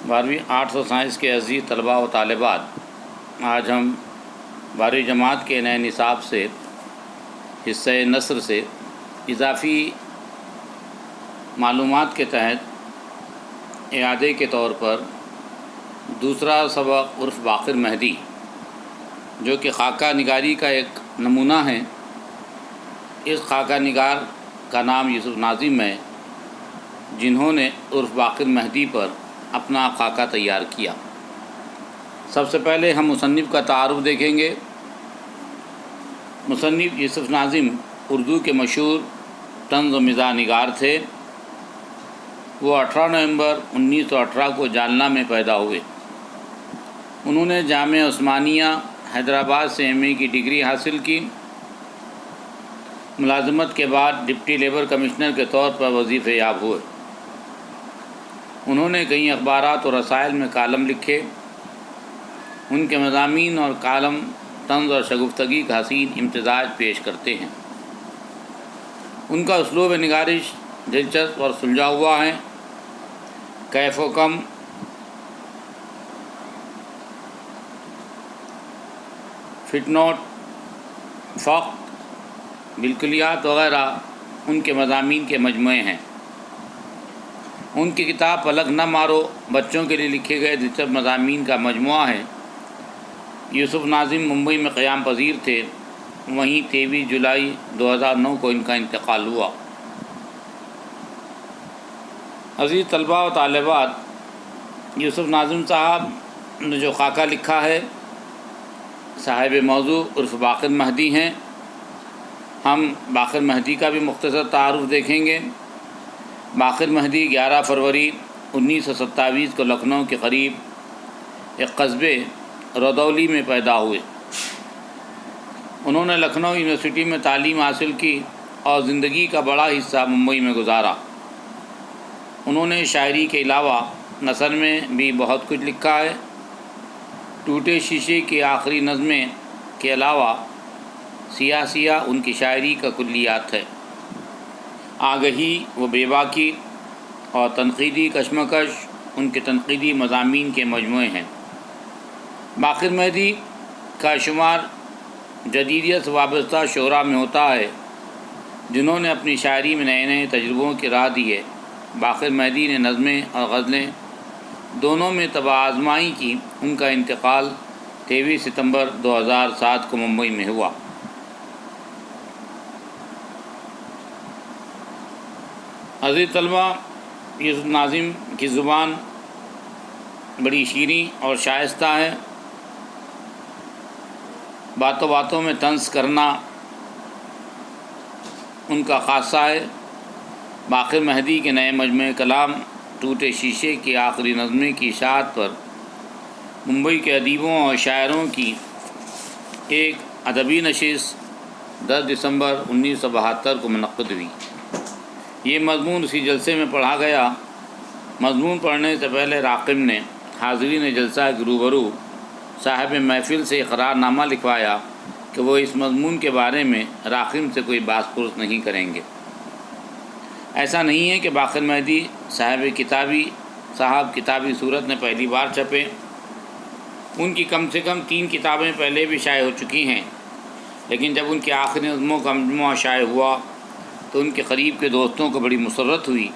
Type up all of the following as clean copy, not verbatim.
12ویں arts و science کے عزیز طلباء و طالبات، آج ہم 12ویں جماعت کے نئے نصاب سے حصہ نثر سے اضافی معلومات کے تحت اعادے کے طور پر دوسرا سبق عرف باقر مہدی، جو کہ خاکہ نگاری کا ایک نمونہ ہے۔ اس خاکہ نگار کا نام یوسف ناظم ہے، جنہوں نے عرف باقر مہدی پر اپنا خاکہ تیار کیا۔ سب سے پہلے ہم مصنف کا تعارف دیکھیں گے۔ مصنف یوسف ناظم اردو کے مشہور طنز و مزاح نگار تھے۔ وہ 18 نومبر 1918 کو جالنہ میں پیدا ہوئے۔ انہوں نے جامعہ عثمانیہ حیدرآباد سے ایم اے کی ڈگری حاصل کی۔ ملازمت کے بعد ڈپٹی لیبر کمشنر کے طور پر وظیفہ یاب ہوئے۔ انہوں نے کئی اخبارات اور رسائل میں کالم لکھے۔ ان کے مضامین اور کالم طنز اور شگفتگی کا حسین امتزاج پیش کرتے ہیں۔ ان کا اسلوب نگارش دلچسپ اور سلجھا ہوا ہے۔ کیف و کم، فٹ نوٹ، فقط، بالکلیات وغیرہ ان کے مضامین کے مجموعے ہیں۔ ان کی کتاب پلک نہ مارو بچوں کے لیے لکھے گئے دلچسپ مضامین کا مجموعہ ہے۔ یوسف ناظم ممبئی میں قیام پذیر تھے، وہیں 23 جولائی 2009 کو ان کا انتقال ہوا۔ عزیز طلباء و طالبات، یوسف ناظم صاحب نے جو خاکہ لکھا ہے، صاحب موضوع عرف باقر مہدی ہیں۔ ہم باقر مہدی کا بھی مختصر تعارف دیکھیں گے۔ باقر مہدی 11 فروری 1927 کو لکھنؤ کے قریب ایک قصبے رودولی میں پیدا ہوئے۔ انہوں نے لکھنؤ یونیورسٹی میں تعلیم حاصل کی اور زندگی کا بڑا حصہ ممبئی میں گزارا۔ انہوں نے شاعری کے علاوہ نثر میں بھی بہت کچھ لکھا ہے۔ ٹوٹے شیشے کی آخری نظمیں کے علاوہ سیاہ سیاہ ان کی شاعری کا کلیات ہے۔ آگہی و بے باکی اور تنقیدی کشمکش ان کے تنقیدی مضامین کے مجموعے ہیں۔ باقر مہدی کا شمار جدیدیت سے وابستہ شعراء میں ہوتا ہے، جنہوں نے اپنی شاعری میں نئے نئے تجربوں کی راہ دی ہے۔ باقر مہدی نے نظمیں اور غزلیں دونوں میں طبع آزمائی کی۔ ان کا انتقال 23 ستمبر 2007 کو ممبئی میں ہوا۔ عزیز طلبہ، یوسف ناظم کی زبان بڑی شیریں اور شائستہ ہے۔ باتوں باتوں میں طنز کرنا ان کا خاصہ ہے۔ باقر مہدی کے نئے مجموعہ کلام ٹوٹے شیشے کی آخری نظمیں کی اشاعت پر ممبئی کے ادیبوں اور شاعروں کی ایک ادبی نشست 10 دسمبر 1972 کو منعقد ہوئی۔ یہ مضمون اسی جلسے میں پڑھا گیا۔ مضمون پڑھنے سے پہلے راقم نے حاضرین جلسہ کے روبرو صاحب محفل سے اقرار نامہ لکھوایا کہ وہ اس مضمون کے بارے میں راقم سے کوئی بحث پرس نہیں کریں گے۔ ایسا نہیں ہے کہ باقر مہدی صاحب کتابی صورت میں پہلی بار چھپے۔ ان کی کم سے کم 3 کتابیں پہلے بھی شائع ہو چکی ہیں، لیکن جب ان کے آخری نظموں کا مجموعہ شائع ہوا تو ان کے قریب کے دوستوں کو بڑی مسرت ہوئی،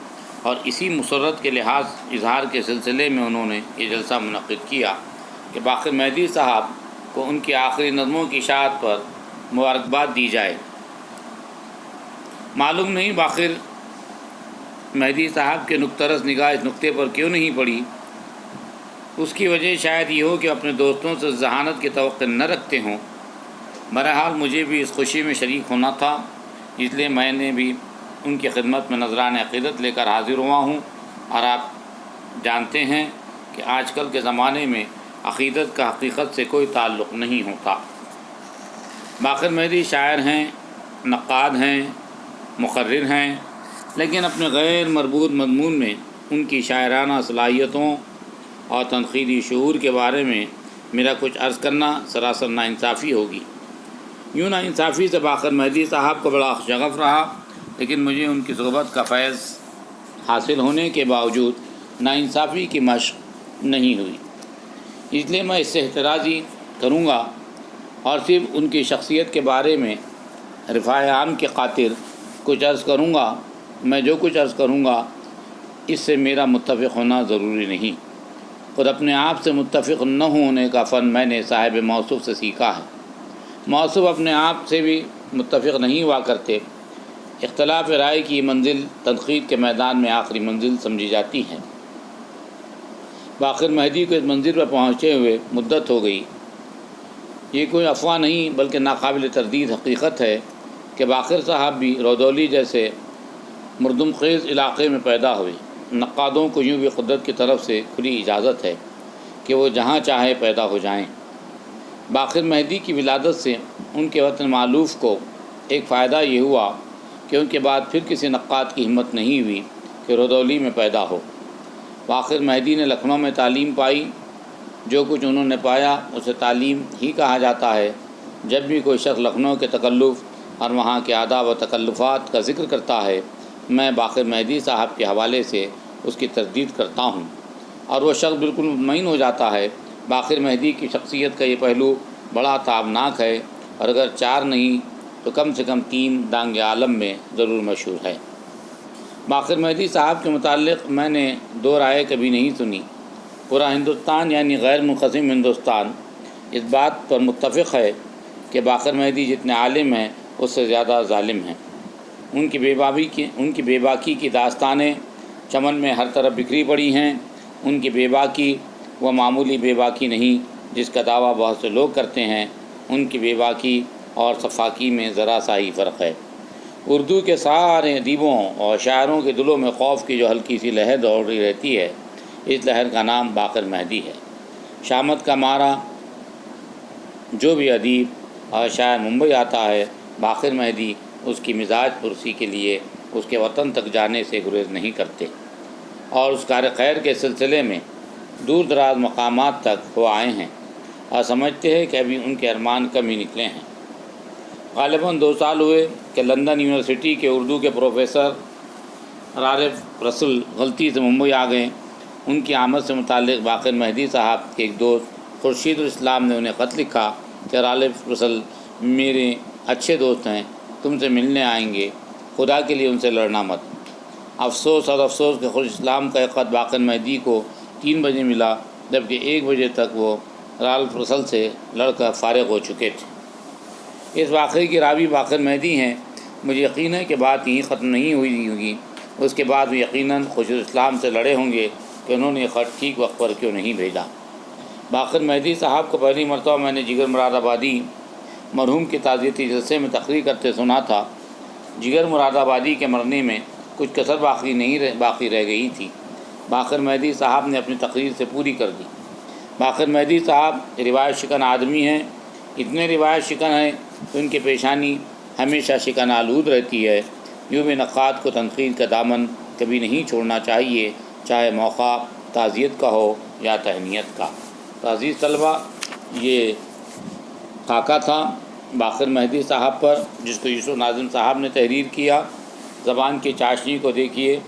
اور اسی مسرت کے لحاظ اظہار کے سلسلے میں انہوں نے یہ جلسہ منعقد کیا کہ باقر مہدی صاحب کو ان کی آخری نظموں کی اشاعت پر مبارکباد دی جائے۔ معلوم نہیں باقر مہدی صاحب کے نقطہ رس نگاہ اس نقطے پر کیوں نہیں پڑی۔ اس کی وجہ شاید یہ ہو کہ اپنے دوستوں سے ذہانت کی توقع نہ رکھتے ہوں۔ بہرحال مجھے بھی اس خوشی میں شریک ہونا تھا، اس لیے میں نے بھی ان کی خدمت میں نذرانہ عقیدت لے کر حاضر ہوا ہوں۔ اور آپ جانتے ہیں کہ آج کل کے زمانے میں عقیدت کا حقیقت سے کوئی تعلق نہیں ہوتا۔ باقر مہدی شاعر ہیں، نقاد ہیں، مقرر ہیں، لیکن اپنے غیر مربوط مضمون میں ان کی شاعرانہ صلاحیتوں اور تنقیدی شعور کے بارے میں میرا کچھ عرض کرنا سراسر ناانصافی ہوگی۔ یوں ناانصافی سے باقر مہدی صاحب کو بڑا شغف رہا، لیکن مجھے ان کی صحبت کا فیض حاصل ہونے کے باوجود ناانصافی کی مشق نہیں ہوئی، اس لیے میں اس سے احترازی کروں گا اور صرف ان کی شخصیت کے بارے میں رفاع عام کی خاطر کچھ عرض کروں گا۔ میں جو کچھ عرض کروں گا اس سے میرا متفق ہونا ضروری نہیں، خود اپنے آپ سے متفق نہ ہونے کا فن میں نے صاحب موصوف سے سیکھا ہے۔ موصوف اپنے آپ سے بھی متفق نہیں ہوا کرتے۔ اختلاف رائے کی منزل تنقید کے میدان میں آخری منزل سمجھی جاتی ہے۔ باقر مہدی کو اس منزل پر پہنچے ہوئے مدت ہو گئی۔ یہ کوئی افواہ نہیں بلکہ ناقابل تردید حقیقت ہے کہ باقر صاحب بھی رودولی جیسے مردم خیز علاقے میں پیدا ہوئے۔ نقادوں کو یوں بھی قدرت کی طرف سے کھلی اجازت ہے کہ وہ جہاں چاہے پیدا ہو جائیں۔ باقر مہدی کی ولادت سے ان کے وطن مألوف کو ایک فائدہ یہ ہوا کہ ان کے بعد پھر کسی نقاد کی ہمت نہیں ہوئی کہ رودولی میں پیدا ہو۔ باقر مہدی نے لکھنؤ میں تعلیم پائی۔ جو کچھ انہوں نے پایا اسے تعلیم ہی کہا جاتا ہے۔ جب بھی کوئی شخص لکھنؤ کے تکلف اور وہاں کے آداب و تکلفات کا ذکر کرتا ہے، میں باقر مہدی صاحب کے حوالے سے اس کی تردید کرتا ہوں، اور وہ شخص بالکل مطمئن ہو جاتا ہے۔ باقر مہدی کی شخصیت کا یہ پہلو بڑا تابناک ہے، اور اگر 4 نہیں تو کم سے کم 3 دانگ عالم میں ضرور مشہور ہے۔ باقر مہدی صاحب کے متعلق میں نے 2 رائے کبھی نہیں سنی۔ پورا ہندوستان یعنی غیر منقسم ہندوستان اس بات پر متفق ہے کہ باقر مہدی جتنے عالم ہیں اس سے زیادہ ظالم ہیں۔ ان کی بے باکی کی داستانیں چمن میں ہر طرف بکھری پڑی ہیں۔ ان کی بے باکی وہ معمولی بے باکی نہیں جس کا دعویٰ بہت سے لوگ کرتے ہیں۔ ان کی بے باکی اور صفاکی میں ذرا سا ہی فرق ہے۔ اردو کے سارے ادیبوں اور شاعروں کے دلوں میں خوف کی جو ہلکی سی لہر دوڑ رہی رہتی ہے، اس لہر کا نام باقر مہدی ہے۔ شامت کا مارا جو بھی ادیب اور شاعر ممبئی آتا ہے، باقر مہدی اس کی مزاج پرسی کے لیے اس کے وطن تک جانے سے گریز نہیں کرتے، اور اس کار خیر کے سلسلے میں دور دراز مقامات تک وہ آئے ہیں، اور سمجھتے ہیں کہ ابھی ان کے ارمان کم ہی نکلے ہیں۔ غالباً 2 سال ہوئے کہ لندن یونیورسٹی کے اردو کے پروفیسر رالف رسل غلطی سے ممبئی آ گئے۔ ان کی آمد سے متعلق باقر مہدی صاحب کے ایک دوست خورشید الاسلام نے انہیں خط لکھا کہ رالف رسل میرے اچھے دوست ہیں، تم سے ملنے آئیں گے، خدا کے لیے ان سے لڑنا مت۔ افسوس اور افسوس کہ خورشید الاسلام کا ایک خط باقر مہدی کو 3 بجے ملا، جبکہ 1 بجے تک وہ رالف رسل سے لڑ کر فارغ ہو چکے تھے۔ اس واقعے کی راوی باقر مہدی ہیں۔ مجھے یقین ہے کہ بات یہیں ختم نہیں ہوئی ہوگی، اس کے بعد وہ یقیناً خورشید الاسلام سے لڑے ہوں گے کہ انہوں نے یہ خط ٹھیک وقت پر کیوں نہیں بھیجا۔ باقر مہدی صاحب کو پہلی مرتبہ میں نے جگر مراد آبادی مرحوم کے تعزیتی جلسے میں تقریر کرتے سنا تھا۔ جگر مراد آبادی کے مرنے میں کچھ کسر باقی رہ گئی تھی، باقر مہدی صاحب نے اپنی تقریر سے پوری کر دی۔ باقر مہدی صاحب روایت شکن آدمی ہیں، اتنے روایت شکن ہیں کہ ان کی پیشانی ہمیشہ شکن آلود رہتی ہے۔ یوں بھی نقاد کو تنقید کا دامن کبھی نہیں چھوڑنا چاہیے، چاہے موقع تعزیت کا ہو یا تہنیت کا۔ عزیز طلبہ، یہ خاکہ تھا باقر مہدی صاحب پر، جس کو یوسف ناظم صاحب نے تحریر کیا۔ زبان کی چاشنی کو دیکھیے،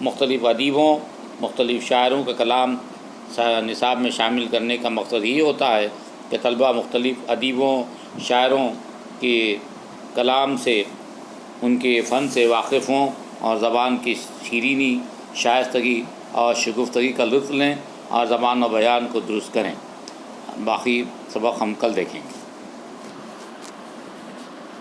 مختلف ادیبوں، مختلف شاعروں کا کلام نصاب میں شامل کرنے کا مقصد یہ ہوتا ہے کہ طلبہ مختلف ادیبوں، شاعروں کے کلام سے، ان کے فن سے واقف ہوں اور زبان کی شیرینی، شائستگی اور شگفتگی کا لطف لیں اور زبان و بیان کو درست کریں۔ باقی سبق ہم کل دیکھیں گے۔